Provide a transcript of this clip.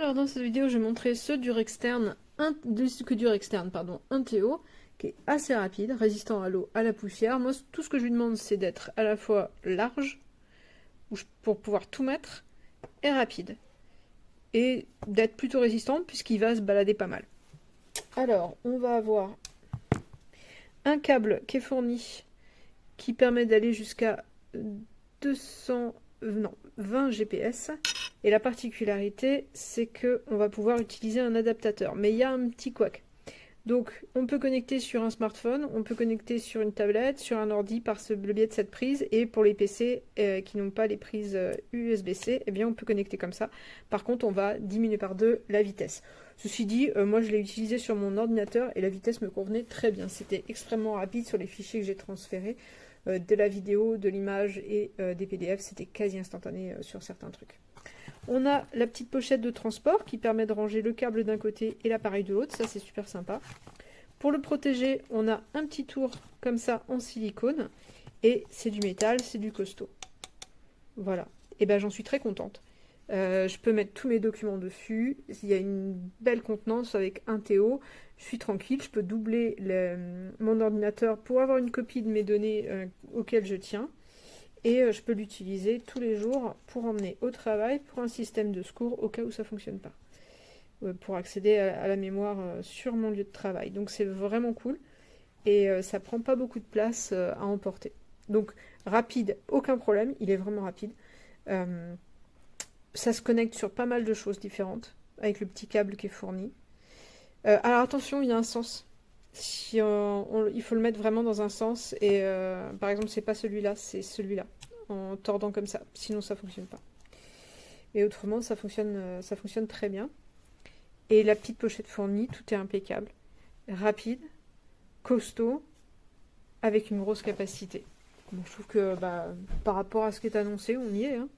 Alors dans cette vidéo, je vais montrer ce dur externe, un Théo, qui est assez rapide, résistant à l'eau, à la poussière. Moi, tout ce que je lui demande, c'est d'être à la fois large, pour pouvoir tout mettre, et rapide. Et d'être plutôt résistant, puisqu'il va se balader pas mal. Alors, on va avoir un câble qui est fourni, qui permet d'aller jusqu'à 20 GPS. Et la particularité, c'est qu'on va pouvoir utiliser un adaptateur. Mais il y a un petit couac. Donc, on peut connecter sur un smartphone, on peut connecter sur une tablette, sur un ordi par le biais de cette prise. Et pour les PC qui n'ont pas les prises USB-C, eh bien, on peut connecter comme ça. Par contre, on va diminuer par 2 la vitesse. Ceci dit, moi, je l'ai utilisé sur mon ordinateur et la vitesse me convenait très bien. C'était extrêmement rapide sur les fichiers que j'ai transférés. De la vidéo, de l'image et des PDF, c'était quasi instantané sur certains trucs. On a la petite pochette de transport qui permet de ranger le câble d'un côté et l'appareil de l'autre, ça c'est super sympa. Pour le protéger, on a un petit tour comme ça en silicone et c'est du métal, c'est du costaud. Voilà, et ben j'en suis très contente. Je peux mettre tous mes documents dessus, il y a une belle contenance avec un Théo, je suis tranquille, je peux doubler mon ordinateur pour avoir une copie de mes données auxquelles je tiens. Et je peux l'utiliser tous les jours pour emmener au travail, pour un système de secours au cas où ça ne fonctionne pas. Pour accéder à la mémoire sur mon lieu de travail. Donc c'est vraiment cool. Et ça prend pas beaucoup de place à emporter. Donc rapide, aucun problème, il est vraiment rapide. Ça se connecte sur pas mal de choses différentes, avec le petit câble qui est fourni. Alors attention, il y a un sens. Si il faut le mettre vraiment dans un sens et par exemple c'est pas celui-là, c'est celui-là en tordant comme ça, sinon ça fonctionne pas. Et autrement ça fonctionne très bien. Et la petite pochette fournie, tout est impeccable, rapide, costaud, avec une grosse capacité. Bon, je trouve que par rapport à ce qui est annoncé, on y est, hein.